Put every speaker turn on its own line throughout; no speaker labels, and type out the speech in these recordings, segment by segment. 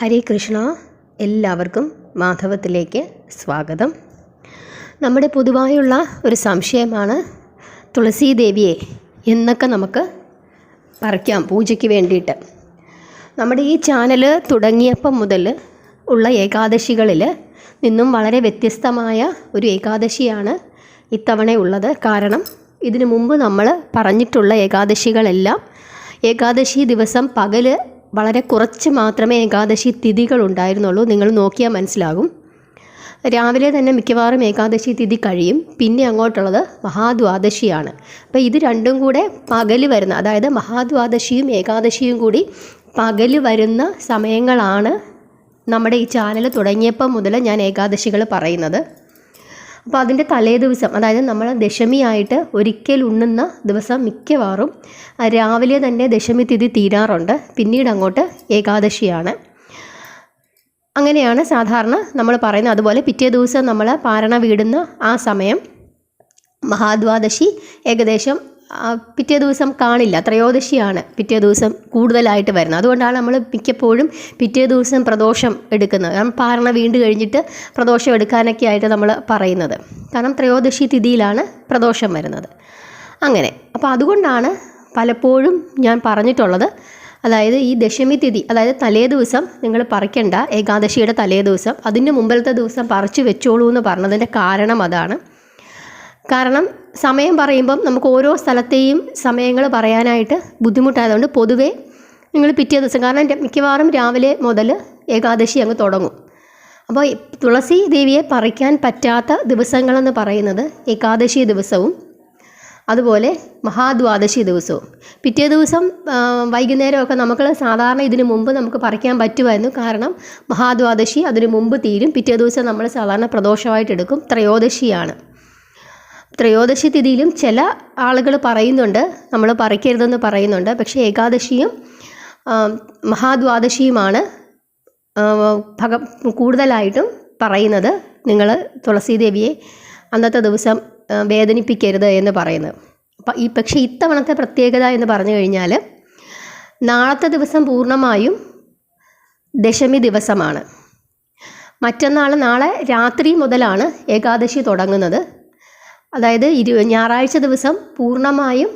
ഹരേ കൃഷ്ണ. എല്ലാവർക്കും മാധവത്തിലേക്ക് സ്വാഗതം. നമ്മുടെ പൊതുവായുള്ള ഒരു സംശയമാണ് തുളസീ ദേവിയെ എന്നൊക്കെ നമുക്ക് പറിക്കാം പൂജയ്ക്ക് വേണ്ടിയിട്ട്. നമ്മുടെ ഈ ചാനൽ തുടങ്ങിയപ്പം മുതൽ ഉള്ള ഏകാദശികളിൽ നിന്നും വളരെ വ്യത്യസ്തമായ ഒരു ഏകാദശിയാണ് ഇത്തവണ ഉള്ളത്. കാരണം ഇതിനു മുമ്പ് നമ്മൾ പറഞ്ഞിട്ടുള്ള ഏകാദശികളെല്ലാം ഏകാദശി ദിവസം പകൽ വളരെ കുറച്ച് മാത്രമേ ഏകാദശി തിഥികൾ ഉണ്ടായിരുന്നുള്ളൂ. നിങ്ങൾ നോക്കിയാൽ മനസ്സിലാകും. രാവിലെ തന്നെ മിക്കവാറും ഏകാദശി തിഥി കഴിയും. പിന്നെ അങ്ങോട്ടുള്ളത് മഹാദ്വാദശിയാണ്. അപ്പോൾ ഇത് രണ്ടും കൂടെ പകൽ വരുന്ന, അതായത് മഹാദ്വാദശിയും ഏകാദശിയും കൂടി പകൽ വരുന്ന സമയങ്ങളാണ് നമ്മുടെ ഈ ചാനൽ തുടങ്ങിയപ്പം മുതൽ ഞാൻ ഏകാദശികൾ പറയുന്നത്. അപ്പോൾ അതിൻ്റെ തലേ ദിവസം, അതായത് നമ്മൾ ദശമിയായിട്ട് ഒരിക്കൽ ഉണ്ണുന്ന ദിവസം മിക്കവാറും രാവിലെ തന്നെ ദശമി തിഥി തീരാറുണ്ട്. പിന്നീട് അങ്ങോട്ട് ഏകാദശിയാണ്. അങ്ങനെയാണ് സാധാരണ നമ്മൾ പറയുന്നത്. അതുപോലെ പിറ്റേ ദിവസം നമ്മൾ പാരണ വീടുന്ന ആ സമയം മഹാദ്വാദശി ഏകദേശം പിറ്റേ ദിവസം കാണില്ല. ത്രയോദശിയാണ് പിറ്റേ ദിവസം കൂടുതലായിട്ട് വരുന്നത്. അതുകൊണ്ടാണ് നമ്മൾ മിക്കപ്പോഴും പിറ്റേ ദിവസം പ്രദോഷം എടുക്കുന്നത്. കാരണം പാരണ വീണ്ടു കഴിഞ്ഞിട്ട് പ്രദോഷം എടുക്കാനൊക്കെ ആയിട്ട് നമ്മൾ പറയുന്നത്. കാരണം ത്രയോദശി തിഥിയിലാണ് പ്രദോഷം വരുന്നത്. അങ്ങനെ അപ്പോൾ അതുകൊണ്ടാണ് പലപ്പോഴും ഞാൻ പറഞ്ഞിട്ടുള്ളത്, അതായത് ഈ ദശമി തിഥി, അതായത് തലേ ദിവസം നിങ്ങൾ പറിക്കണ്ട, ഏകാദശിയുടെ തലേ ദിവസം, അതിന് മുമ്പിലത്തെ ദിവസം പറിച്ചു വെച്ചോളൂ എന്ന് പറഞ്ഞതിൻ്റെ കാരണം അതാണ്. കാരണം സമയം പറയുമ്പം നമുക്ക് ഓരോ സ്ഥലത്തെയും സമയങ്ങൾ പറയാനായിട്ട് ബുദ്ധിമുട്ടായതുകൊണ്ട് പൊതുവേ നിങ്ങൾ പിറ്റേ ദിവസം, കാരണം മിക്കവാറും രാവിലെ മുതൽ ഏകാദശി അങ്ങ് തുടങ്ങും. അപ്പോൾ തുളസി ദേവിയെ പറിക്കാൻ പറ്റാത്ത ദിവസങ്ങളെന്ന് പറയുന്നത് ഏകാദശി ദിവസവും അതുപോലെ മഹാദ്വാദശി ദിവസവും. പിറ്റേ ദിവസം വൈകുന്നേരമൊക്കെ നമുക്ക് സാധാരണ ഇതിനു മുമ്പ് നമുക്ക് പറിക്കാൻ പറ്റുമായിരുന്നു. കാരണം മഹാദ്വാദശി അതിനു മുമ്പ് തീരും. പിറ്റേ ദിവസം നമ്മൾ സാധാരണ പ്രദോഷമായിട്ട് എടുക്കും. ത്രയോദശിയാണ്. ത്രയോദശി തിഥിയിലും ചില ആളുകൾ പറയുന്നുണ്ട് നമ്മൾ പറിക്കരുതെന്ന് പറയുന്നുണ്ട്. പക്ഷേ ഏകാദശിയും മഹാദ്വാദശിയുമാണ് കൂടുതലായിട്ടും പറയുന്നത് നിങ്ങൾ തുളസീ ദേവിയെ അന്നത്തെ ദിവസം വേദനിപ്പിക്കരുത് എന്ന് പറയുന്നത്. പക്ഷേ ഇത്തവണത്തെ പ്രത്യേകത എന്ന് പറഞ്ഞു കഴിഞ്ഞാൽ നാളത്തെ ദിവസം പൂർണ്ണമായും ദശമി ദിവസമാണ്. നാളെ രാത്രി മുതലാണ് ഏകാദശി തുടങ്ങുന്നത്. അതായത് ഞായറാഴ്ച ദിവസം പൂർണ്ണമായും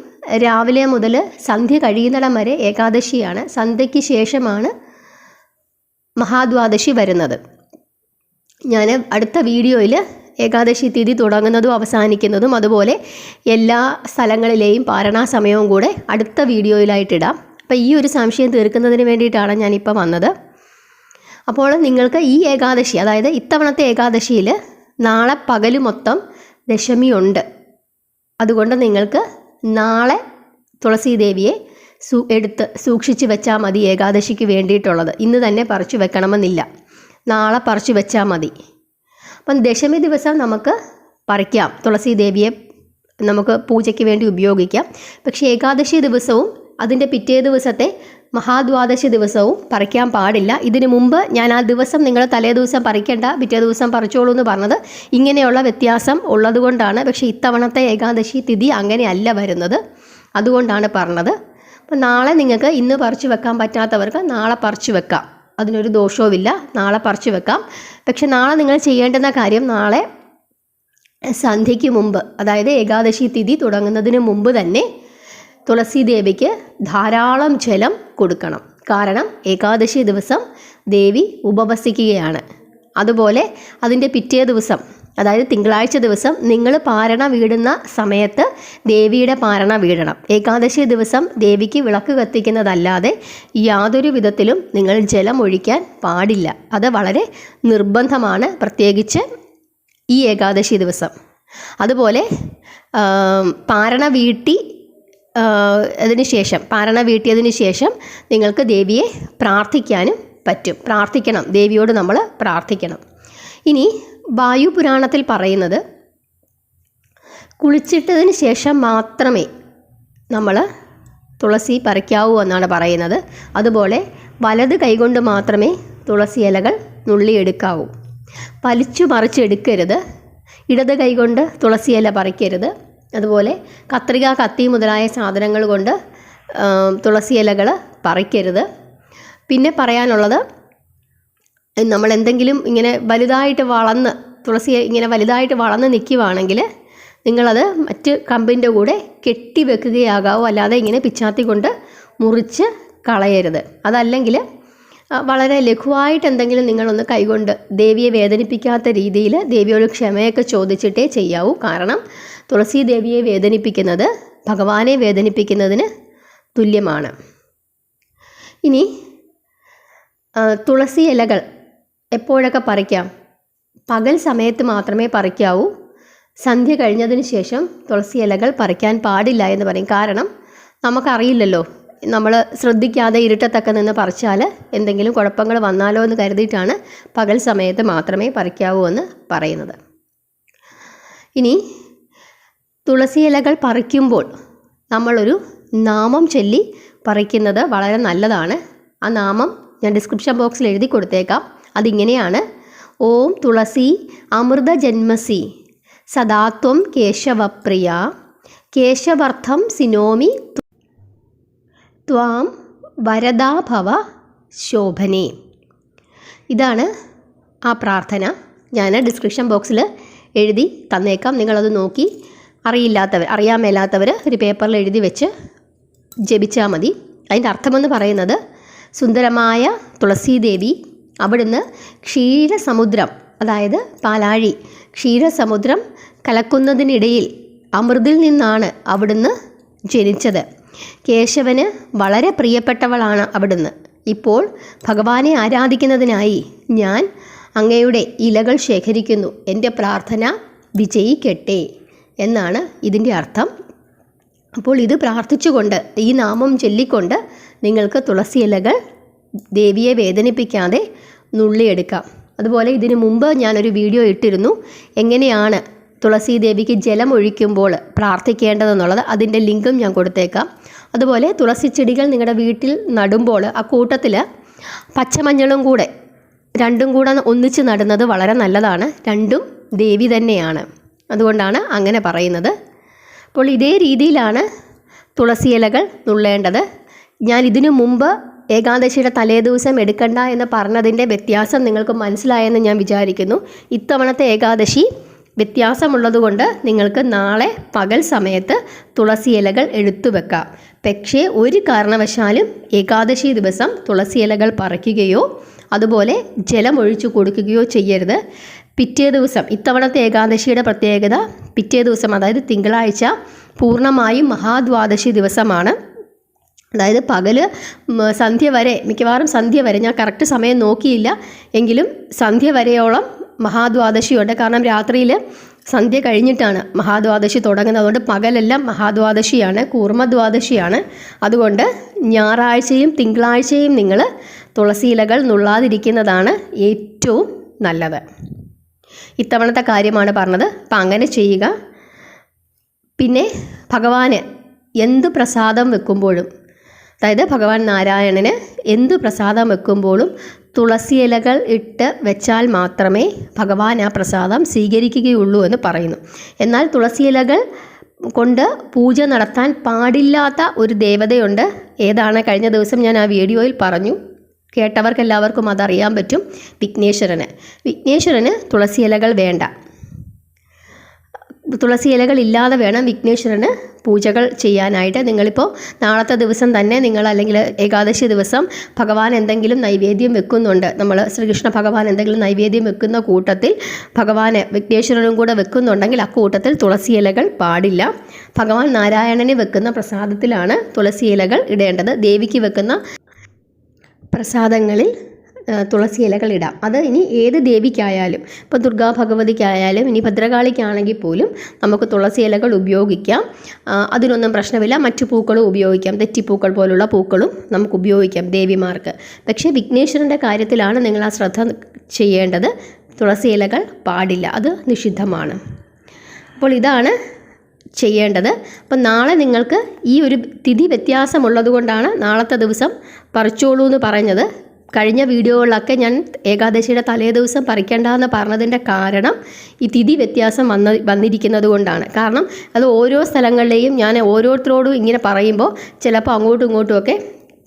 രാവിലെ മുതൽ സന്ധ്യ കഴിയുന്നിടം വരെ ഏകാദശിയാണ്. സന്ധ്യയ്ക്ക് ശേഷമാണ് മഹാദ്വാദശി വരുന്നത്. ഞാൻ അടുത്ത വീഡിയോയിൽ ഏകാദശി തിഥി തുടങ്ങുന്നതും അവസാനിക്കുന്നതും അതുപോലെ എല്ലാ സ്ഥലങ്ങളിലെയും പാരണാ സമയവും കൂടെ അടുത്ത വീഡിയോയിലായിട്ടിടാം. അപ്പോൾ ഈ ഒരു സംശയം തീർക്കുന്നതിന് വേണ്ടിയിട്ടാണ് ഞാനിപ്പോൾ വന്നത്. അപ്പോൾ നിങ്ങൾക്ക് ഈ ഏകാദശി, അതായത് ഇത്തവണത്തെ ഏകാദശിയിൽ നാളെ പകൽ മൊത്തം ദശമിയുണ്ട്. അതുകൊണ്ട് നിങ്ങൾക്ക് നാളെ തുളസീ ദേവിയെ എടുത്ത് സൂക്ഷിച്ച് വെച്ചാൽ മതി. ഏകാദശിക്ക് വേണ്ടിയിട്ടുള്ളത് ഇന്ന് തന്നെ പറിച്ചു വെക്കണമെന്നില്ല, നാളെ പറിച്ചു വെച്ചാൽ മതി. അപ്പം ദശമി ദിവസം നമുക്ക് പറിക്കാം, തുളസീ ദേവിയെ നമുക്ക് പൂജയ്ക്ക് വേണ്ടി ഉപയോഗിക്കാം. പക്ഷേ ഏകാദശി ദിവസവും അതിൻ്റെ പിറ്റേ ദിവസത്തെ മഹാദ്വാദശി ദിവസവും പറിക്കാൻ പാടില്ല. ഇതിനു മുമ്പ് ഞാൻ ആ ദിവസം നിങ്ങൾ തലേ ദിവസം പറിക്കേണ്ട, പിറ്റേ ദിവസം പറിച്ചോളൂ എന്ന് പറഞ്ഞത് ഇങ്ങനെയുള്ള വ്യത്യാസം ഉള്ളതുകൊണ്ടാണ്. പക്ഷേ ഇത്തവണത്തെ ഏകാദശി തിഥി അങ്ങനെയല്ല വരുന്നത്, അതുകൊണ്ടാണ് പറഞ്ഞത്. അപ്പം നാളെ നിങ്ങൾക്ക് ഇന്ന് പറിച്ചു വെക്കാൻ പറ്റാത്തവർക്ക് നാളെ പറിച്ചു വെക്കാം, അതിനൊരു ദോഷവുമില്ല. നാളെ പറിച്ചു വെക്കാം. പക്ഷെ നാളെ നിങ്ങൾ ചെയ്യേണ്ടുന്ന കാര്യം, നാളെ സന്ധ്യയ്ക്ക് മുമ്പ്, അതായത് ഏകാദശി തിഥി തുടങ്ങുന്നതിന് മുമ്പ് തന്നെ തുളസീ ദേവിക്ക് ധാരാളം ജലം കൊടുക്കണം. കാരണം ഏകാദശി ദിവസം ദേവി ഉപവസിക്കുകയാണ്. അതുപോലെ അതിൻ്റെ പിറ്റേ ദിവസം, അതായത് തിങ്കളാഴ്ച ദിവസം നിങ്ങൾ പാരണ വീടുന്ന സമയത്ത് ദേവിയുടെ പാരണ വീടണം. ഏകാദശി ദിവസം ദേവിക്ക് വിളക്ക് കത്തിക്കുന്നതല്ലാതെ യാതൊരു വിധത്തിലും നിങ്ങൾ ജലം ഒഴിക്കാൻ പാടില്ല. അത് വളരെ നിർബന്ധമാണ്, പ്രത്യേകിച്ച് ഈ ഏകാദശി ദിവസം. അതുപോലെ പാരണ വീട്ടി പാരണ വീട്ടിയതിന് ശേഷം നിങ്ങൾക്ക് ദേവിയെ പ്രാർത്ഥിക്കാനും പറ്റും. പ്രാർത്ഥിക്കണം, ദേവിയോട് നമ്മൾ പ്രാർത്ഥിക്കണം. ഇനി വായുപുരാണത്തിൽ പറയുന്നത് കുളിച്ചിട്ടതിന് ശേഷം മാത്രമേ നമ്മൾ തുളസി പറിക്കാവൂ എന്നാണ് പറയുന്നത്. അതുപോലെ വലത് കൈകൊണ്ട് മാത്രമേ തുളസി ഇലകൾ നുള്ളിയെടുക്കാവൂ. വലിച്ചു മറിച്ചെടുക്കരുത്. ഇടത് കൈകൊണ്ട് തുളസി ഇല പറിക്കരുത്. അതുപോലെ കത്രിക, കത്തി മുതലായ സാധനങ്ങൾ കൊണ്ട് തുളസി ഇലകൾ പറിക്കരുത്. പിന്നെ പറയാനുള്ളത്, നമ്മൾ എന്തെങ്കിലും ഇങ്ങനെ വലുതായിട്ട് വളർന്ന് തുളസി ഇങ്ങനെ വലുതായിട്ട് വളർന്ന് നിൽക്കുകയാണെങ്കിൽ നിങ്ങളത് മറ്റ് കമ്പിൻ്റെ കൂടെ കെട്ടി വെക്കുകയാകാവൂ, അല്ലാതെ ഇങ്ങനെ പിച്ചാത്തി കൊണ്ട് മുറിച്ച് കളയരുത്. അതല്ലെങ്കിൽ വളരെ ലഘുവായിട്ട് എന്തെങ്കിലും നിങ്ങളൊന്ന് കൈകൊണ്ട് ദേവിയെ വേദനിപ്പിക്കാത്ത രീതിയിൽ ദേവിയോട് ക്ഷമയൊക്കെ ചോദിച്ചിട്ടേ ചെയ്യാവൂ. കാരണം തുളസി ദേവിയെ വേദനിപ്പിക്കുന്നത് ഭഗവാനെ വേദനിപ്പിക്കുന്നതിന് തുല്യമാണ്. ഇനി തുളസി ഇലകൾ എപ്പോഴൊക്കെ പറിക്കാം? പകൽ സമയത്ത് മാത്രമേ പറിക്കാവൂ. സന്ധ്യ കഴിഞ്ഞതിന് ശേഷം തുളസി ഇലകൾ പറിക്കാൻ പാടില്ല എന്ന് പറയും. കാരണം നമുക്കറിയില്ലല്ലോ, നമ്മൾ ശ്രദ്ധിക്കാതെ ഇരുട്ടത്തൊക്കെ നിന്ന് പറിച്ചാൽ എന്തെങ്കിലും കുഴപ്പങ്ങൾ വന്നാലോ എന്ന് കരുതിയിട്ടാണ് പകൽ സമയത്ത് മാത്രമേ പറിക്കാവൂ എന്ന് പറയുന്നത്. ഇനി തുളസി ഇലകൾ പറിക്കുമ്പോൾ നമ്മളൊരു നാമം ചൊല്ലി പറിക്കുന്നത് വളരെ നല്ലതാണ്. ആ നാമം ഞാൻ ഡിസ്ക്രിപ്ഷൻ ബോക്സിൽ എഴുതി കൊടുത്തേക്കാം. അതിങ്ങനെയാണ്: ഓം തുളസി അമൃത ജന്മസി സദാത്വം കേശവപ്രിയ കേശവർത്ഥം സിനോമി ത്വാം വരദാഭവ ശോഭനേ. ഇതാണ് ആ പ്രാർത്ഥന. ഞാൻ ഡിസ്ക്രിപ്ഷൻ ബോക്സിൽ എഴുതി തന്നേക്കാം. നിങ്ങളത് നോക്കി അറിയാൻ മേലാത്തവർ ഒരു പേപ്പറിൽ എഴുതി വെച്ച് ജപിച്ചാൽ മതി. അതിൻ്റെ അർത്ഥമെന്ന് പറയുന്നത്, സുന്ദരമായ തുളസീദേവി അവിടുന്ന് ക്ഷീരസമുദ്രം, അതായത് പാലാഴി ക്ഷീരസമുദ്രം കലക്കുന്നതിനിടയിൽ അമൃതിൽ നിന്നാണ് അവിടുന്ന് ജനിച്ചത്. കേശവന് വളരെ പ്രിയപ്പെട്ടവളാണ് അവിടുന്ന്. ഇപ്പോൾ ഭഗവാനെ ആരാധിക്കുന്നതിനായി ഞാൻ അങ്ങയുടെ ഇലകൾ ശേഖരിക്കുന്നു. എൻ്റെ പ്രാർത്ഥന വിജയിക്കട്ടെ എന്നാണ് ഇതിൻ്റെ അർത്ഥം. അപ്പോൾ ഇത് പ്രാർത്ഥിച്ചുകൊണ്ട്, ഈ നാമം ചൊല്ലിക്കൊണ്ട് നിങ്ങൾക്ക് തുളസി ഇലകൾ ദേവിയെ വേദനിപ്പിക്കാതെ നുള്ളിയെടുക്കാം. അതുപോലെ ഇതിനു മുമ്പ് ഞാനൊരു വീഡിയോ ഇട്ടിരുന്നു, എങ്ങനെയാണ് തുളസി ദേവിക്ക് ജലം ഒഴിക്കുമ്പോൾ പ്രാർത്ഥിക്കേണ്ടതെന്നുള്ളത്. അതിൻ്റെ ലിങ്കും ഞാൻ കൊടുത്തേക്കാം. അതുപോലെ തുളസി ചെടികൾ നിങ്ങളുടെ വീട്ടിൽ നടുമ്പോൾ ആ കൂട്ടത്തിൽ പച്ചമഞ്ഞളും കൂടെ രണ്ടും കൂടെ ഒന്നിച്ച് നടുന്നത് വളരെ നല്ലതാണ്. രണ്ടും ദേവി തന്നെയാണ്, അതുകൊണ്ടാണ് അങ്ങനെ പറയുന്നത്. അപ്പോൾ ഇതേ രീതിയിലാണ് തുളസി ഇലകൾ നുള്ളേണ്ടത്. ഞാൻ ഇതിനു മുമ്പ് ഏകാദശിയുടെ തലേദിവസം എടുക്കണ്ട എന്ന് പറഞ്ഞതിൻ്റെ വ്യത്യാസം നിങ്ങൾക്ക് മനസ്സിലായെന്ന് ഞാൻ വിചാരിക്കുന്നു. ഇത്തവണത്തെ ഏകാദശി വ്യത്യാസമുള്ളതുകൊണ്ട് നിങ്ങൾക്ക് നാളെ പകൽ സമയത്ത് തുളസി ഇലകൾ എടുത്തു വെക്കാം. പക്ഷേ ഒരു കാരണവശാലും ഏകാദശി ദിവസം തുളസി ഇലകൾ പറിക്കുകയോ അതുപോലെ ജലം ഒഴിച്ചു കൊടുക്കുകയോ ചെയ്യരുത്. പിറ്റേ ദിവസം, ഇത്തവണത്തെ ഏകാദശിയുടെ പ്രത്യേകത പിറ്റേ ദിവസം, അതായത് തിങ്കളാഴ്ച പൂർണ്ണമായും മഹാദ്വാദശി ദിവസമാണ്. അതായത് പകല് സന്ധ്യ വരെ, മിക്കവാറും സന്ധ്യ വരെ, ഞാൻ കറക്റ്റ് സമയം നോക്കിയില്ല എങ്കിലും സന്ധ്യ വരെയോളം മഹാദ്വാദശിയുണ്ട്. കാരണം രാത്രിയിൽ സന്ധ്യ കഴിഞ്ഞിട്ടാണ് മഹാദ്വാദശി തുടങ്ങുന്നത്. അതുകൊണ്ട് പകലെല്ലാം മഹാദ്വാദശിയാണ്, കൂർമ്മദ്വാദശിയാണ്. അതുകൊണ്ട് ഞായറാഴ്ചയും തിങ്കളാഴ്ചയും നിങ്ങൾ തുളസി ഇലകൾ നുള്ളാതിരിക്കുന്നതാണ് ഏറ്റവും നല്ലത്. ഇത്തവണത്തെ കാര്യമാണ് പറഞ്ഞത്. അപ്പം അങ്ങനെ ചെയ്യുക. പിന്നെ ഭഗവാന് എന്ത് പ്രസാദം വെക്കുമ്പോഴും, അതായത് ഭഗവാൻ നാരായണന് എന്ത് പ്രസാദം വെക്കുമ്പോഴും തുളസി ഇലകൾ ഇട്ട് വെച്ചാൽ മാത്രമേ ഭഗവാൻ ആ പ്രസാദം സ്വീകരിക്കുകയുള്ളൂ എന്ന് പറയുന്നു. എന്നാൽ തുളസി ഇലകൾ കൊണ്ട് പൂജ നടത്താൻ പാടില്ലാത്ത ഒരു ദേവതയുണ്ട്. ഏതാണ്? കഴിഞ്ഞ ദിവസം ഞാൻ ആ വീഡിയോയിൽ പറഞ്ഞു. കേട്ടവർക്കെല്ലാവർക്കും അതറിയാൻ പറ്റും. വിഘ്നേശ്വരന് തുളസി ഇലകൾ വേണ്ട. തുളസി ഇലകൾ ഇല്ലാതെ വേണം വിഘ്നേശ്വരന് പൂജകൾ ചെയ്യാനായിട്ട്. നിങ്ങളിപ്പോൾ നാളത്തെ ദിവസം തന്നെ നിങ്ങൾ, അല്ലെങ്കിൽ ഏകാദശി ദിവസം ഭഗവാൻ എന്തെങ്കിലും നൈവേദ്യം വെക്കുന്നുണ്ട്, നമ്മൾ ശ്രീകൃഷ്ണ ഭഗവാൻ എന്തെങ്കിലും നൈവേദ്യം വെക്കുന്ന കൂട്ടത്തിൽ ഭഗവാന് വിഘ്നേശ്വരനും കൂടെ വെക്കുന്നുണ്ടെങ്കിൽ ആ കൂട്ടത്തിൽ തുളസി ഇലകൾ പാടില്ല. ഭഗവാൻ നാരായണന് വെക്കുന്ന പ്രസാദത്തിലാണ് തുളസി ഇലകൾ ഇടേണ്ടത്. ദേവിക്ക് വെക്കുന്ന പ്രസാദങ്ങളിൽ തുളസി ഇലകൾ ഇടാം. അത് ഇനി ഏത് ദേവിക്കായാലും, ഇപ്പോൾ ദുർഗാ ഭഗവതിക്കായാലും ഇനി ഭദ്രകാളിക്കാണെങ്കിൽ പോലും നമുക്ക് തുളസി ഇലകൾ ഉപയോഗിക്കാം. അതിനൊന്നും പ്രശ്നമില്ല. മറ്റു പൂക്കളും ഉപയോഗിക്കാം. തെറ്റിപ്പൂക്കൾ പോലുള്ള പൂക്കളും നമുക്ക് ഉപയോഗിക്കാം ദേവിമാർക്ക്. പക്ഷേ വിഘ്നേശ്വരൻ്റെ കാര്യത്തിലാണ് നിങ്ങൾ ആ ശ്രദ്ധ ചെയ്യേണ്ടത്. തുളസി ഇലകൾ പാടില്ല, അത് നിഷിദ്ധമാണ്. അപ്പോൾ ഇതാണ് ചെയ്യേണ്ടത്. അപ്പം നാളെ നിങ്ങൾക്ക് ഈ ഒരു തിഥി വ്യത്യാസമുള്ളത് കൊണ്ടാണ് നാളത്തെ ദിവസം പറിച്ചോളൂ എന്ന് പറഞ്ഞത്. കഴിഞ്ഞ വീഡിയോകളിലൊക്കെ ഞാൻ ഏകാദശിയുടെ തലേ ദിവസം പറിക്കേണ്ടെന്ന് പറഞ്ഞതിൻ്റെ കാരണം ഈ തിഥി വ്യത്യാസം വന്നിരിക്കുന്നത് കൊണ്ടാണ്. കാരണം അത് ഓരോ സ്ഥലങ്ങളിലെയും ഞാൻ ഓരോരുത്തരോടും ഇങ്ങനെ പറയുമ്പോൾ ചിലപ്പോൾ അങ്ങോട്ടും ഇങ്ങോട്ടുമൊക്കെ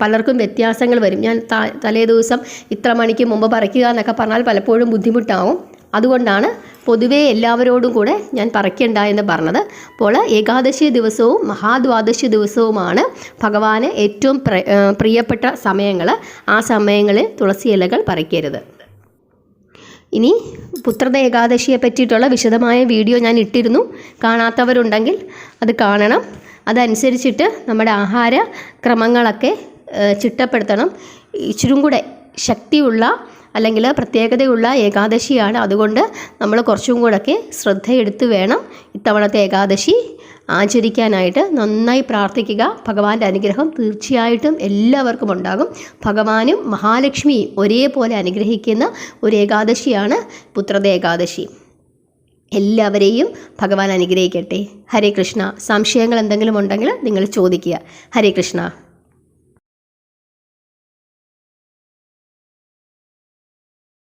പലർക്കും വ്യത്യാസങ്ങൾ വരും. ഞാൻ തലേ ദിവസം ഇത്ര മണിക്ക് മുമ്പ് പറിക്കുക എന്നൊക്കെ പറഞ്ഞാൽ പലപ്പോഴും ബുദ്ധിമുട്ടാവും. അതുകൊണ്ടാണ് പൊതുവേ എല്ലാവരോടും കൂടെ ഞാൻ പറിക്കണ്ട എന്ന് പറഞ്ഞത്. അപ്പോൾ ഏകാദശി ദിവസവും മഹാദ്വാദശി ദിവസവുമാണ് ഭഗവാന് ഏറ്റവും പ്രിയപ്പെട്ട സമയങ്ങൾ. ആ സമയങ്ങളിൽ തുളസി ഇലകൾ പറിക്കരുത്. ഇനി പുത്രദ ഏകാദശിയെ പറ്റിയിട്ടുള്ള വിശദമായ വീഡിയോ ഞാൻ ഇട്ടിരുന്നു. കാണാത്തവരുണ്ടെങ്കിൽ അത് കാണണം. അതനുസരിച്ചിട്ട് നമ്മുടെ ആഹാര ക്രമങ്ങളൊക്കെ ചിട്ടപ്പെടുത്തണം. ഇച്ചിരും കൂടെ ശക്തിയുള്ള അല്ലെങ്കിൽ പ്രത്യേകതയുള്ള ഏകാദശിയാണ്. അതുകൊണ്ട് നമ്മൾ കുറച്ചും കൂടെയൊക്കെ ശ്രദ്ധയെടുത്ത് വേണം ഇത്തവണത്തെ ഏകാദശി ആചരിക്കാനായിട്ട്. നന്നായി പ്രാർത്ഥിക്കുക. ഭഗവാന്റെ അനുഗ്രഹം തീർച്ചയായിട്ടും എല്ലാവർക്കും ഉണ്ടാകും. ഭഗവാനും മഹാലക്ഷ്മിയും ഒരേപോലെ അനുഗ്രഹിക്കുന്ന ഒരു ഏകാദശിയാണ് പുത്രദ ഏകാദശി. എല്ലാവരെയും ഭഗവാൻ അനുഗ്രഹിക്കട്ടെ. ഹരേ കൃഷ്ണ. സംശയങ്ങൾ എന്തെങ്കിലും ഉണ്ടെങ്കിൽ നിങ്ങൾ ചോദിക്കുക. ഹരേ കൃഷ്ണ.